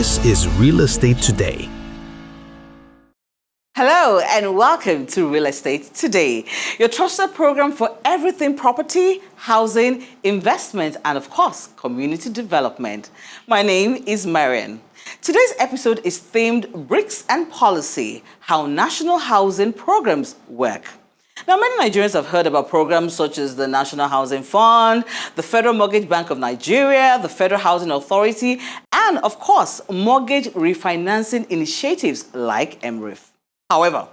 This is Real Estate Today. Hello and welcome to Real Estate Today, your trusted program for everything property, housing, investment, and of course, community development. My name is Marian. Today's episode is themed Bricks and Policy, how national housing programs work. Now, many Nigerians have heard about programs such as the National Housing Fund, the Federal Mortgage Bank of Nigeria, the Federal Housing Authority, and of course, mortgage refinancing initiatives like MREF. However,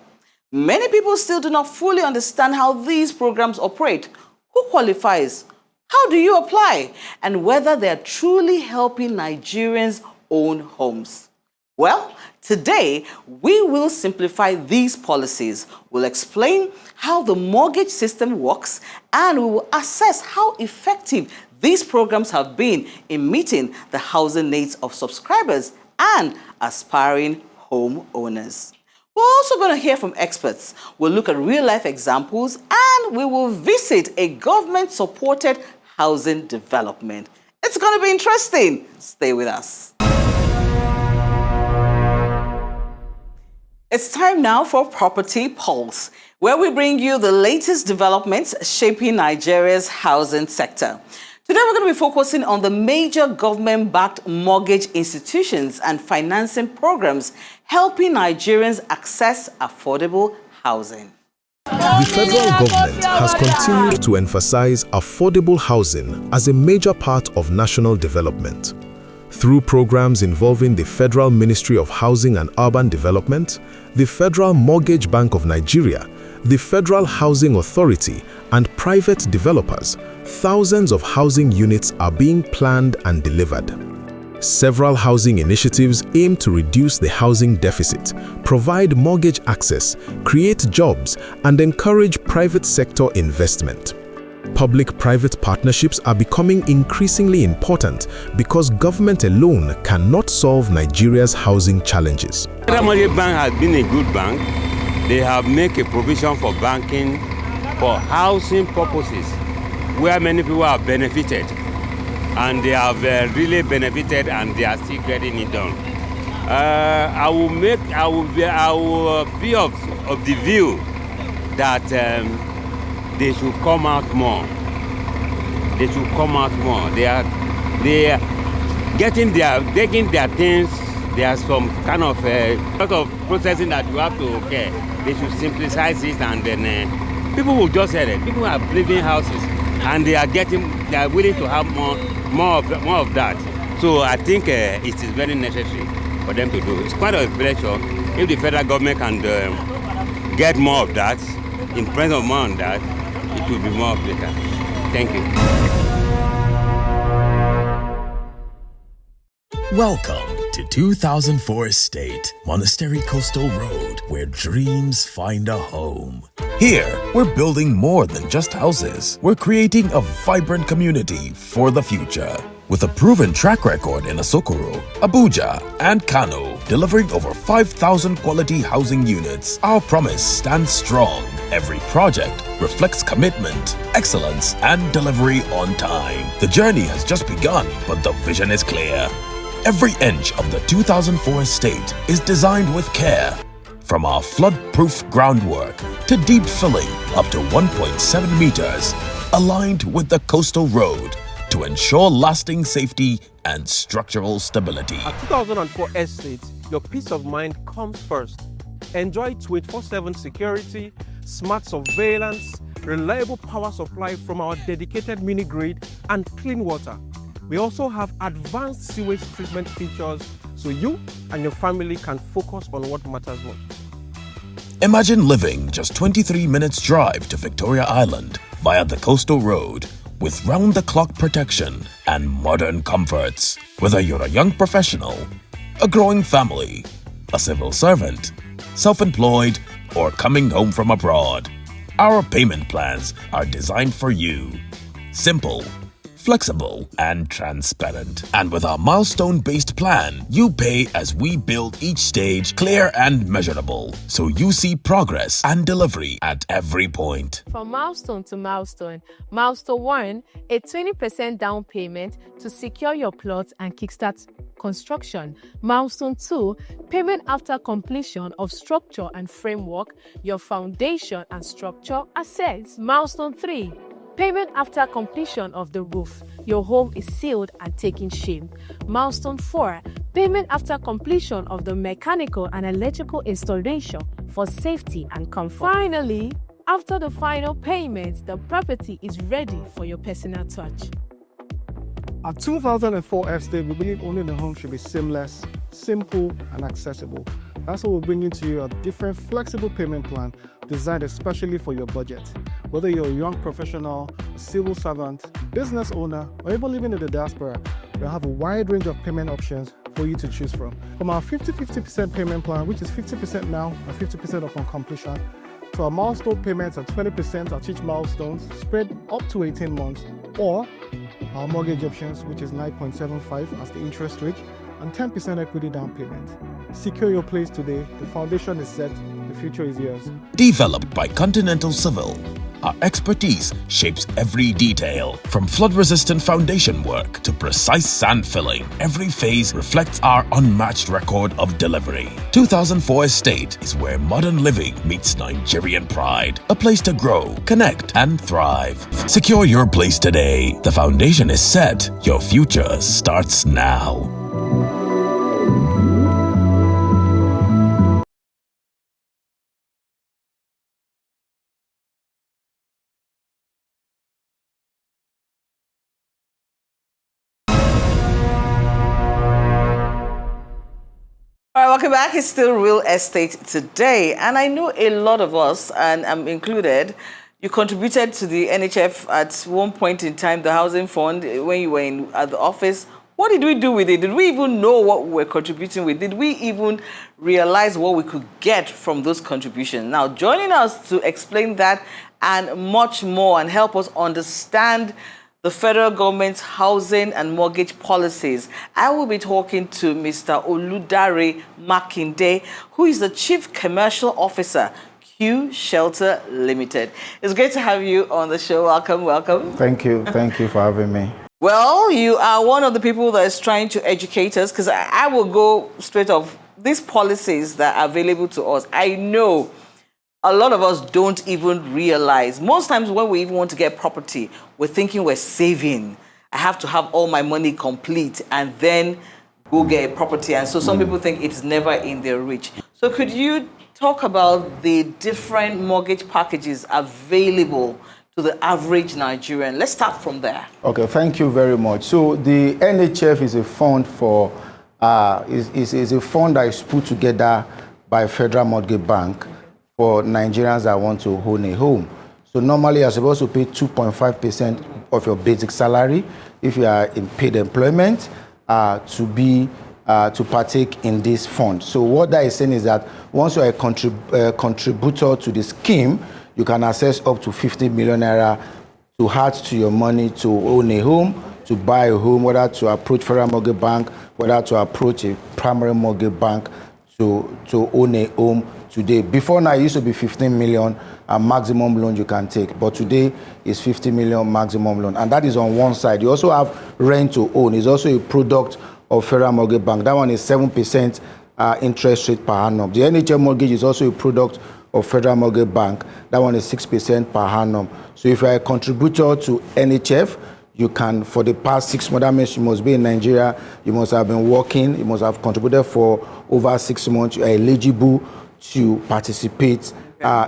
many people still do not fully understand how these programs operate. Who qualifies? How do you apply? And whether they are truly helping Nigerians own homes. Well, today we will simplify these policies. We'll explain how the mortgage system works, and we will assess how effective these programs have been in meeting the housing needs of subscribers and aspiring homeowners. We're also going to hear from experts. We'll look at real-life examples, and we will visit a government-supported housing development. It's going to be interesting. Stay with us. It's time now for Property Pulse, where we bring you the latest developments shaping Nigeria's housing sector. Today, we're going to be focusing on the major government-backed mortgage institutions and financing programs helping Nigerians access affordable housing. The federal government has continued to emphasize affordable housing as a major part of national development. Through programs involving the Federal Ministry of Housing and Urban Development, the Federal Mortgage Bank of Nigeria, the Federal Housing Authority, and private developers, thousands of housing units are being planned and delivered. Several housing initiatives aim to reduce the housing deficit, provide mortgage access, create jobs, and encourage private sector investment. Public-private partnerships are becoming increasingly important because government alone cannot solve Nigeria's housing challenges. The Federal Mortgage Bank has been a good bank. They have made a provision for banking for housing purposes where many people have benefited, and they have really benefited, and they are still getting it done. I will be of the view that they should come out more. They should come out more. They are taking their things. There's some kind of lot of processing that you have to okay. They should simplify it, and then people will just say it. People are building houses, and they are willing to have more of that. So I think it is very necessary for them to do. It's quite a pleasure if the federal government can get more of that, impress more on that. It will be more better. Thank you. Welcome to 2004 Estate, Monastery Coastal Road, where dreams find a home. Here, we're building more than just houses. We're creating a vibrant community for the future. With a proven track record in Okoro, Abuja, and Kano, delivering over 5,000 quality housing units, our promise stands strong. Every project reflects commitment, excellence, and delivery on time. The journey has just begun, but the vision is clear. Every inch of the 2004 estate is designed with care. From our flood-proof groundwork to deep filling up to 1.7 meters, aligned with the coastal road to ensure lasting safety and structural stability. At 2004 Estate, your peace of mind comes first. Enjoy 24/7 security, smart surveillance, reliable power supply from our dedicated mini-grid, and clean water. We also have advanced sewage treatment features so you and your family can focus on what matters most. Imagine living just 23 minutes drive to Victoria Island via the coastal road with round-the-clock protection and modern comforts. Whether you're a young professional, a growing family, a civil servant, self-employed, or coming home from abroad, our payment plans are designed for you. Simple, flexible, and transparent. And with our milestone-based plan, you pay as we build each stage clear and measurable, so you see progress and delivery at every point. From milestone to milestone. Milestone 1, a 20% down payment to secure your plot and kickstart construction. Milestone 2, payment after completion of structure and framework, your foundation and structure assets. Milestone 3, payment after completion of the roof. Your home is sealed and taking shape. Milestone 4, payment after completion of the mechanical and electrical installation for safety and comfort. Finally, after the final payment, the property is ready for your personal touch. At 2004 Estate, we believe owning a home should be seamless, simple, and accessible. That's why we're bringing to you a different flexible payment plan designed especially for your budget. Whether you're a young professional, a civil servant, business owner, or even living in the diaspora, we have a wide range of payment options for you to choose from. From our 50-50% payment plan, which is 50% now and 50% upon completion, to our milestone payments at 20% at each milestone, spread up to 18 months, or our mortgage options, which is 9.75 as the interest rate, and 10% equity down payment. Secure your place today. The foundation is set. The future is yours. Developed by Continental Civil, our expertise shapes every detail. From flood-resistant foundation work to precise sand filling, every phase reflects our unmatched record of delivery. 2004 Estate is where modern living meets Nigerian pride. A place to grow, connect, and thrive. Secure your place today. The foundation is set. Your future starts now. All right, welcome back. It's still Real Estate Today. And I know a lot of us, and I'm included, you contributed to the NHF at one point in time, the housing fund, when you were at the office. What did we do with it? Did we even know what we were contributing with? Did we even realize what we could get from those contributions? Now, joining us to explain that and much more and help us understand the federal government's housing and mortgage policies, I will be talking to Mr. Oludare Makinde, who is the Chief Commercial Officer, Q Shelter Limited. It's great to have you on the show. Welcome, welcome. Thank you for having me. Well, you are one of the people that is trying to educate us, because I will go straight off. These policies that are available to us, I know a lot of us don't even realize. Most times when we even want to get property, we're thinking we're saving. I have to have all my money complete and then go get a property. And so some people think it's never in their reach. So could you talk about the different mortgage packages available to the average Nigerian? Let's start from there. Okay, thank you very much. So the NHF is a fund for is a fund that is put together by Federal Mortgage Bank for Nigerians that want to own a home. So normally you're supposed to pay 2.5% of your basic salary if you are in paid employment to partake in this fund. So what that is saying is that once you are a contributor to the scheme, you can access up to 50 million naira to add to your money to own a home, to buy a home, whether to approach Federal Mortgage Bank, whether to approach a primary mortgage bank to own a home today. Before now, it used to be 15 million maximum loan you can take, but today is 50 million maximum loan, and that is on one side. You also have rent to own. It's also a product of Federal Mortgage Bank. That one is 7% interest rate per annum. The NHF mortgage is also a product of Federal Mortgage Bank. That one is 6% per annum. So if you are a contributor to NHF, you can, for the past 6 months, that means you must be in Nigeria, you must have been working, you must have contributed for over 6 months, you are eligible to participate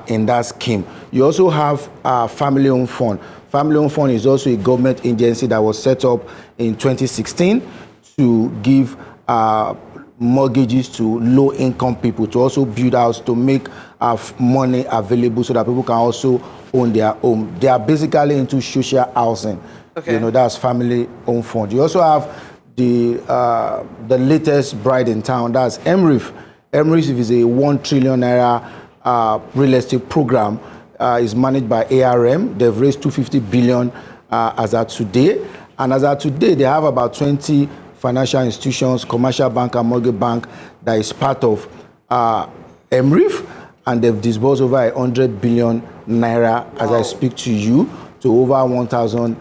in that scheme. You also have a family-owned fund. Family-owned fund is also a government agency that was set up in 2016 to give mortgages to low-income people, to also build house, to make money available so that people can also own their home. They are basically into social housing. Okay. You know, that's family-owned fund. You also have the latest bride in town, that's MREF. MREF is a 1 trillion naira real estate program. Is managed by ARM. They've raised 250 billion as at today. And as of today, they have about 20 financial institutions, commercial bank and mortgage bank that is part of MRIF, and they've disbursed over 100 billion naira as I speak to you to over 1,000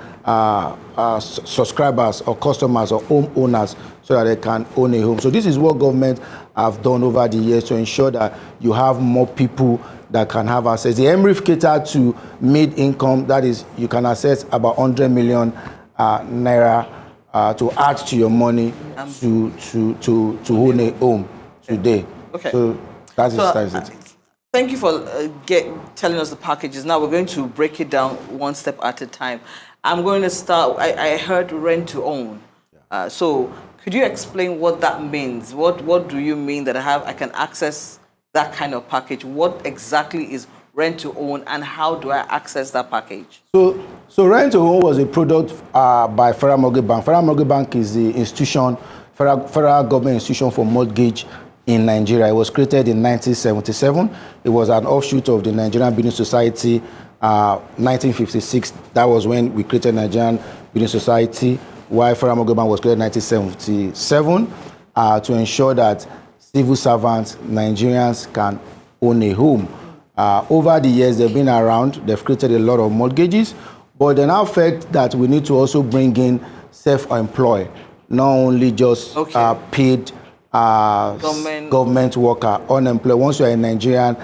subscribers or customers or homeowners so that they can own a home. So this is what government have done over the years to ensure that you have more people that can have access. The MRIF cater to mid-income, that is, you can access about 100 million naira to add to your money to own a home today. Okay. So that is it. Thank you for telling us the packages. Now we're going to break it down one step at a time. I'm going to start, I heard rent to own. So could you explain what that means? What do you mean that I can access that kind of package? What exactly is rent to own and how do I access that package? So rent to own was a product by Federal Mortgage Bank. Federal Mortgage Bank is the institution, federal government institution for mortgage in Nigeria. It was created in 1977. It was an offshoot of the Nigerian Building Society, 1956. That was when we created Nigerian Building Society, while Federal Mortgage Bank was created in 1977 to ensure that civil servants, Nigerians can own a home. Over the years, they've been around. They've created a lot of mortgages, but they now felt that we need to also bring in self-employed, not only just paid government worker, unemployed. Once you're a Nigerian,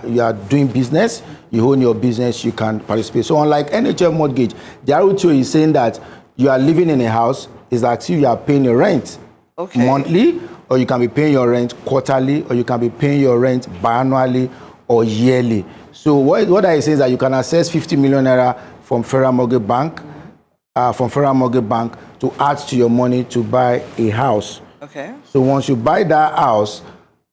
you are doing business, you own your business, you can participate. So unlike NHF mortgage, the ROTO is saying that you are living in a house, is like you are paying your rent monthly, or you can be paying your rent quarterly, or you can be paying your rent biannually or yearly. So what I say is that you can access 50 million naira from Federal Mortgage Bank, to add to your money to buy a house. Okay. So once you buy that house,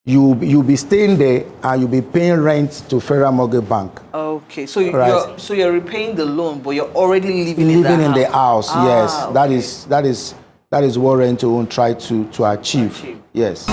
you'll be staying there and you'll be paying rent to Federal Mortgage Bank. Okay. So you're repaying the loan, but you're already living in the house. Yes. Okay. That is what rent to own try to achieve. Yes.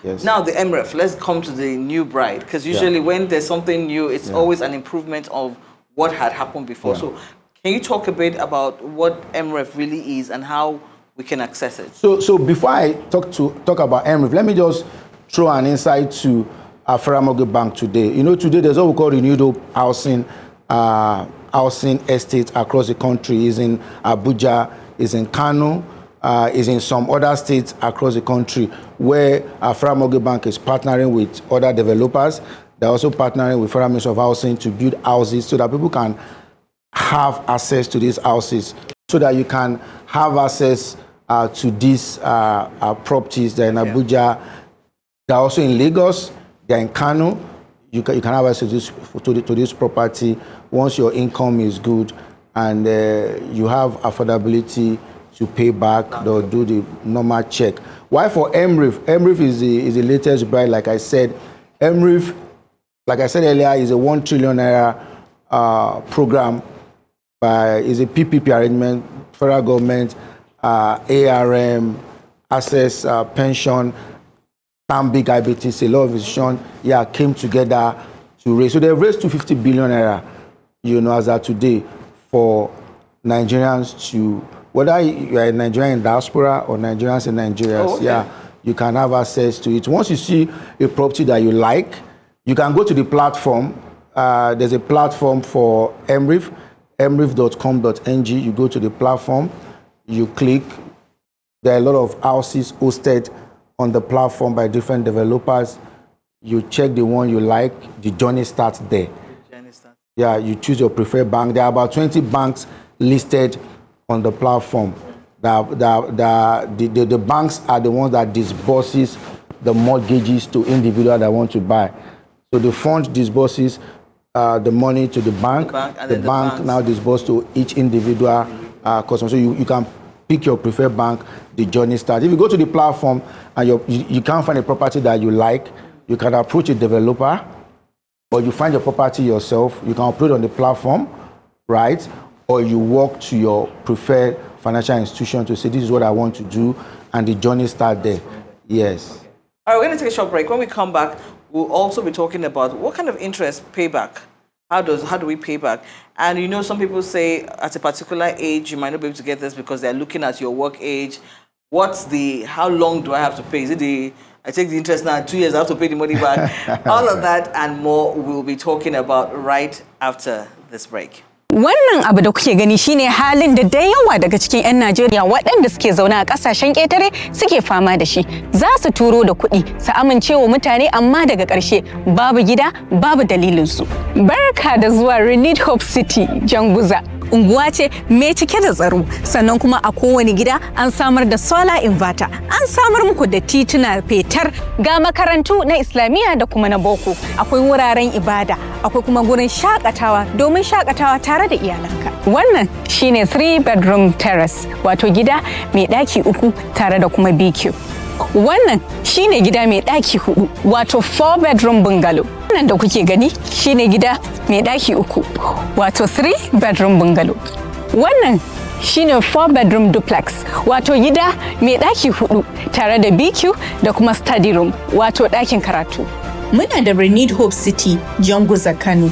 Yes. Now the MREF, let's come to the new bride, because usually when there's something new, it's always an improvement of what had happened before. So can you talk a bit about what MREF really is and how we can access it? So before I talk about MREF, let me just throw an insight to Federal Mortgage Bank today. You know, today there's what we call renewed housing estates across the country. Is in Abuja, is in Kano, is in some other states across the country where Federal Mortgage Bank is partnering with other developers. They're also partnering with Federal Ministry of Housing to build houses so that people can have access to these houses, so that you can have access to these properties. They're in Abuja, they're also in Lagos, they're in Kano. You can have access to this property once your income is good and you have affordability to pay back or do the normal check. Why for MRIF? MRIF is the latest bride, like I said. MRIF, like I said earlier, is a 1 trillion naira program is a PPP arrangement, federal government, ARM, Access Pension, Big IBTC, a lot of institutions, came together to raise. So they raised 250 billion naira, as of today, for Nigerians to, whether you are a Nigerian in diaspora or Nigerians in Nigeria, you can have access to it. Once you see a property that you like, you can go to the platform. There's a platform for MRIF, mrif.com.ng. You go to the platform, you click. There are a lot of houses hosted on the platform by different developers. You check the one you like, the journey starts there. You choose your preferred bank. There are about 20 banks listed on the platform. The banks are the ones that disburses the mortgages to individuals that want to buy. So the fund disburses the money to the bank. The bank now disburses to each individual customer. So you can pick your preferred bank, the journey starts. If you go to the platform and you can't find a property that you like, you can approach a developer, or you find your property yourself. You can upload on the platform, right? Or you walk to your preferred financial institution to say, this is what I want to do, and the journey starts there. Yes. All right, we're going to take a short break. When we come back, we'll also be talking about what kind of interest payback. How do we pay back? And some people say at a particular age, you might not be able to get this because they're looking at your work age. How long do I have to pay? Is it I take the interest now, 2 years I have to pay the money back? All of that and more we'll be talking about right after this break. Wannan abu da kuke gani shine halin da yawa daga cikin 'yan Najeriya waɗanda suke zaune a ƙasashen ƙetare suke fama da shi. Za su turo da kuɗi, su amincewa mutane amma daga ƙarshe babu gida, babu dalilinsu. Barka da zuwa Renewed Hope City, Janguza. Unguwa ce mai cike da tsaro, sannan kuma a kowane gida an samar da solar inverter, an samar muku da tituna fetar, ga makarantu na Islamiyya da kuma na boko, akwai wuraren ibada, akwai kuma gurin shakatawa domin shakatawa tare da iyalanka. Wannan shine 3-bedroom terrace, wato gida mai ɗaki 3 tare da kuma BQ. Wannan shine gida mai ɗaki 4, wato 4-bedroom bungalow. Wannan da kuke gani shine gida mai ɗaki 3, wato 3-bedroom bungalow. Wannan shine 4-bedroom duplex, wato gida mai ɗaki 4 tare da BQ da kuma study room, wato ɗakin karatu. Muna da Renewed Hope City, Janguza, Kano,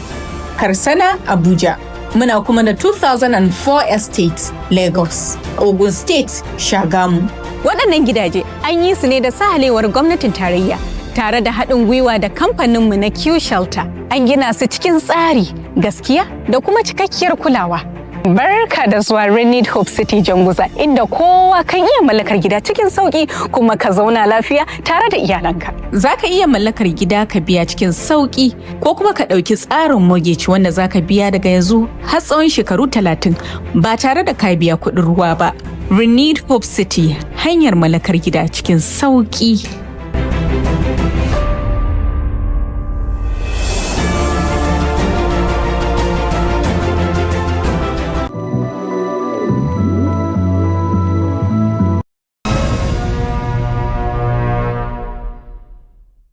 Karsana, Abuja. Muna kuma da 2004 Estate, Lagos, Ogun State, Shagamu. Waɗannan gidaje an yi su ne da sahalewar gwamnatin tarayya tare da haɗin gwiwa da kamfaninmu na Q Shelter. An gina su cikin tsari, gaskiya da kuma cikakkiyar kulawa. Barka da zuwa Renewed Hope City, Janguza, inda kowa kan iya mallakar gida cikin sauki kuma ka zauna lafiya tare da iyalanka. Za ka iya mallakar gida ka biya cikin sauki ko kuma ka ɗauki tsarin mortgage wanda za ka biya daga yanzu har tsawon shekaru 30 ba tare da ka biya kuɗin ruwa ba. Renewed Hope City, hanyar mallakar gida cikin sauki.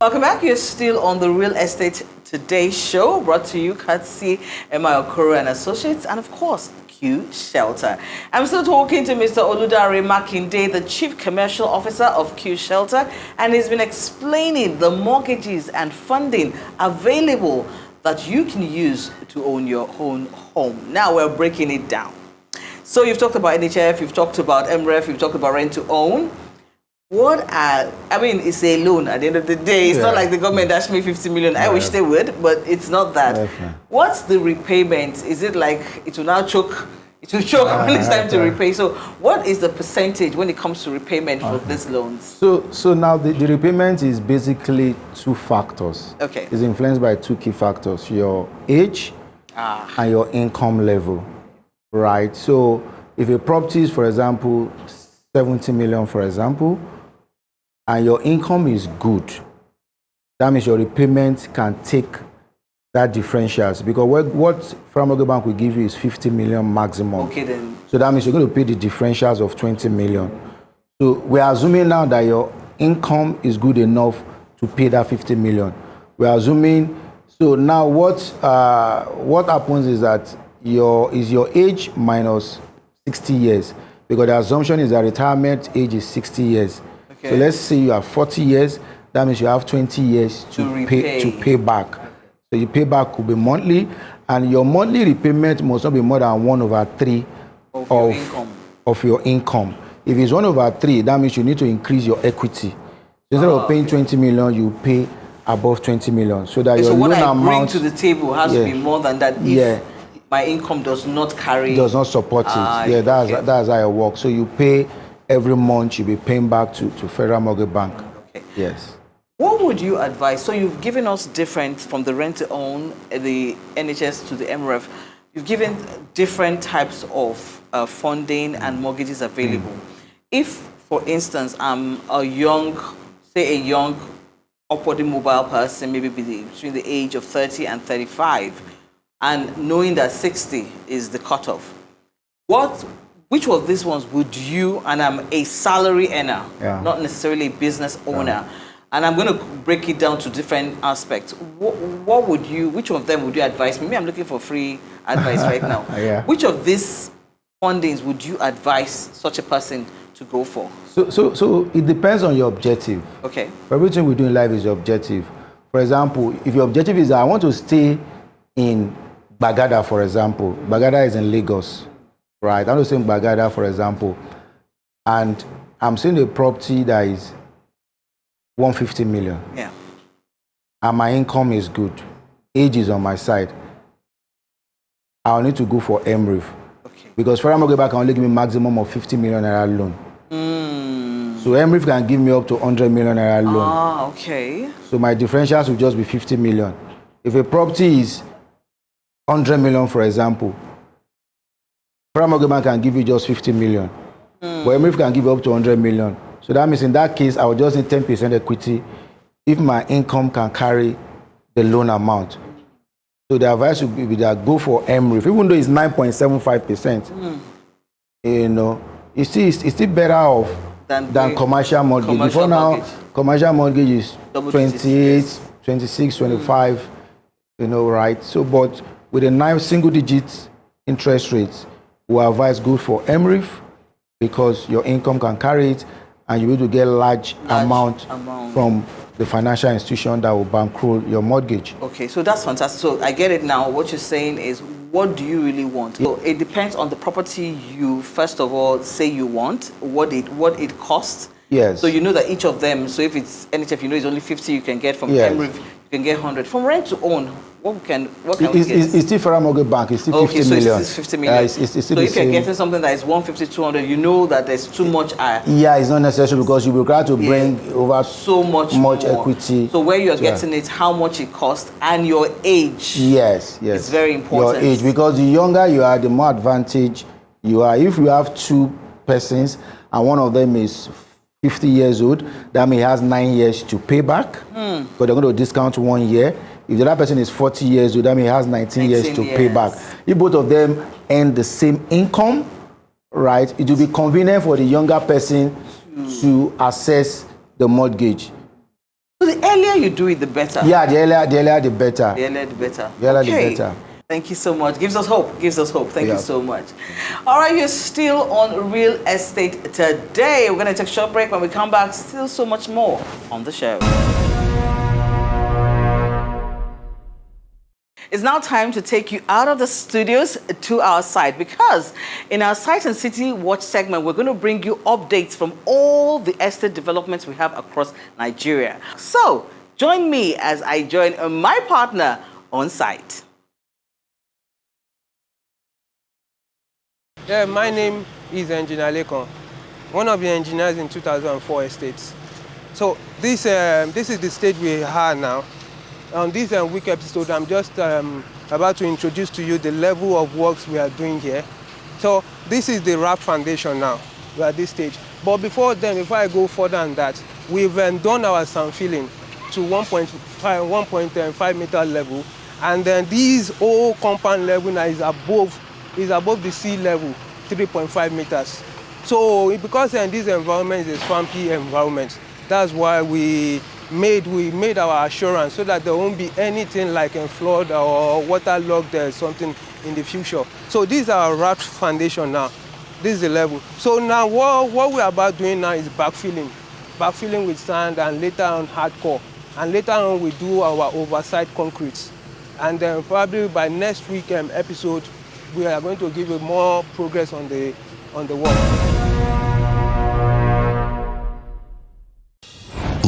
Welcome back. You're still on the Real Estate Today show, brought to you courtesy Okoro and Associates, and of course, Q Shelter. I'm still talking to Mr. Oludare Makinde, the Chief Commercial Officer of Q Shelter, and he's been explaining the mortgages and funding available that you can use to own your own home. Now we're breaking it down. So you've talked about NHF, you've talked about MREF, you've talked about rent to own. It's a loan at the end of the day. It's not like the government dashed me 50 million. I wish they would, but it's not that. What's the repayment? Is it like it will now choke? It will choke when it's time to repay. So what is the percentage when it comes to repayment for these loans? So now the repayment is basically 2 factors. Okay. It's influenced by 2 key factors, your age and your income level, right? So if a property is, for example, 70 million, for example, and your income is good, that means your repayment can take that differentials, because what Federal Bank will give you is 50 million maximum. Okay, then. So that means you're going to pay the differentials of 20 million. So we're assuming now that your income is good enough to pay that 50 million. We're assuming So now what happens is that your age minus 60 years, because the assumption is that retirement age is 60 years. Okay. So let's say you have 40 years, that means you have 20 years to pay back. So your payback could be monthly, and your monthly repayment must not be more than 1/3 of your income. If it's 1/3, that means you need to increase your equity. Instead of paying 20 million, you pay above 20 million, so that your loan amount bring to the table has to be more than that. If my income does not support it. That's how it works. So you pay every month. You'll be paying back to Federal Mortgage Bank. Okay. Yes. What would you advise? So you've given us different, from the rent to own, the NHS to the MREF. You've given different types of funding and mortgages available. If, for instance, I'm a young upwardly mobile person, maybe between the age of 30 and 35, and knowing that 60 is the cutoff, which of these ones would you, and I'm a salary earner, not necessarily a business owner, and I'm going to break it down to different aspects. Which of them would you advise me? Maybe I'm looking for free advice right now. Which of these fundings would you advise such a person to go for? So it depends on your objective. Okay. Everything we do in life is your objective. For example, if your objective is I want to stay in Bagada, for example. Bagada is in Lagos, right? I want to stay in Bagada, for example, and I'm seeing a property that is 150 million. Yeah. And my income is good. Age is on my side. I'll need to go for MREF. Okay. Because Federal Mortgage Bank can only give me maximum of 50 million naira loan. So MREF can give me up to 100 million naira loan. Okay. So my differentials will just be 50 million. If a property is 100 million, for example, Federal Mortgage Bank can give you just 50 million. But MREF can give up to 100 million. So that means in that case, I will just need 10% equity if my income can carry the loan amount. So the advice would be that go for MREF, even though it's 9.75%. You know, it's still better off than commercial mortgage. Before now, commercial mortgage is 28, 26, 25, you know, right? So, but with a nice single-digit interest rates, we advise go for MREF because your income can carry it, and you're able to get large amount from the financial institution that will bankroll your mortgage. Okay, so that's fantastic. So I get it now. What you're saying is, what do you really want? So it depends on the property you, first of all, say you want, what it costs. Yes. So you know that each of them, so if it's NHF, you know it's only 50 you can get from MREF, you can get 100. From rent to own, what can we get? It's still Federal Mortgage Bank, it's still 50 million. Okay, so it's 50 million. It's so if you're getting something that is 150, 200, you know that there's too much. It's not necessary because you'll be required to bring over so much equity. So where you're getting it, how much it costs, and your age. Yes. It's very important. Your age, because the younger you are, the more advantage you are. If you have two persons and one of them is 50 years old, that means he has 9 years to pay back, because they're going to discount 1 year. If the other person is 40 years old, that means he has 19 years to pay back. If both of them earn the same income, right, it will be convenient for the younger person to access the mortgage. So the earlier you do it, the better. Yeah, the earlier the better. The earlier the better. The earlier the better. Thank you so much. Gives us hope. Thank you so much. All right, you're still on Real Estate Today. We're going to take a short break. When we come back, still so much more on the show. It's now time to take you out of the studios to our site, because in our Site and City Watch segment, we're going to bring you updates from all the estate developments we have across Nigeria. So join me as I join my partner on site. Yeah, my name is Engineer Lekon, one of the engineers in 2004 estates. So this is the stage we are now. On this week episode, I'm just about to introduce to you the level of works we are doing here. So this is the wrap foundation now. We're at this stage. But before I go further on that, we've done our sand filling to 1.5 meter level, and then this whole compound level now is above the sea level, 3.5 meters. So because this environment is a swampy environment, that's why we we made our assurance so that there won't be anything like a flood or waterlogged something in the future. So this is our wrapped foundation now. This is the level. So now what we're about doing now is backfilling. Backfilling with sand and later on hardcore. And later on we do our oversight concretes. And then probably by next week episode, we are going to give you more progress on the work.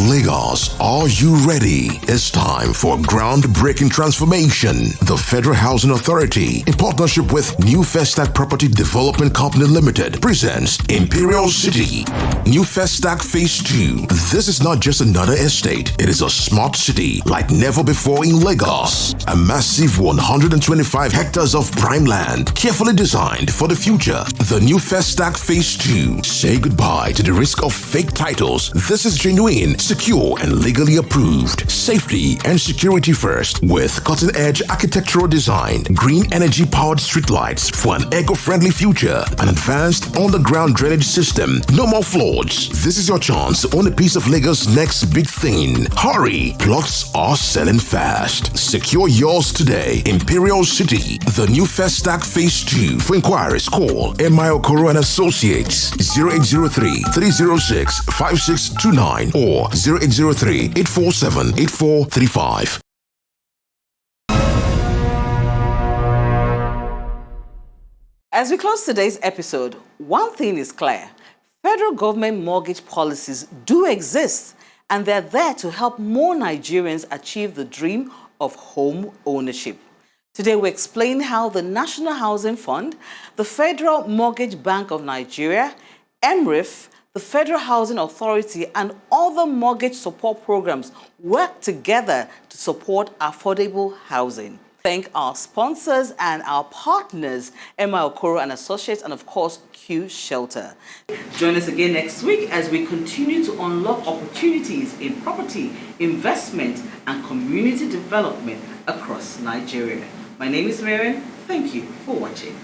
Lagos, are you ready? It's time for groundbreaking transformation. The Federal Housing Authority, in partnership with New Festac Property Development Company Limited, presents Imperial City. New Festac Phase 2. This is not just another estate. It is a smart city like never before in Lagos. A massive 125 hectares of prime land, carefully designed for the future. The New Festac Phase 2. Say goodbye to the risk of fake titles. This is genuine, secure and legally approved. Safety and security first with cutting-edge architectural design, green energy-powered streetlights for an eco-friendly future, an advanced underground drainage system. No more floods. This is your chance to own a piece of Lagos' next big thing. Hurry! Plots are selling fast. Secure yours today. Imperial City, the New Festac Phase 2. For inquiries, call Okoro and Associates 0803-306-5629 or 0803-847-8435. As we close today's episode, one thing is clear. Federal government mortgage policies do exist, and they're there to help more Nigerians achieve the dream of home ownership. Today, we explain how the National Housing Fund, the Federal Mortgage Bank of Nigeria, MRIF, the Federal Housing Authority, and other mortgage support programs work together to support affordable housing. Thank our sponsors and our partners, Okoro and Associates, and of course, Q Shelter. Join us again next week as we continue to unlock opportunities in property, investment, and community development across Nigeria. My name is Marian. Thank you for watching.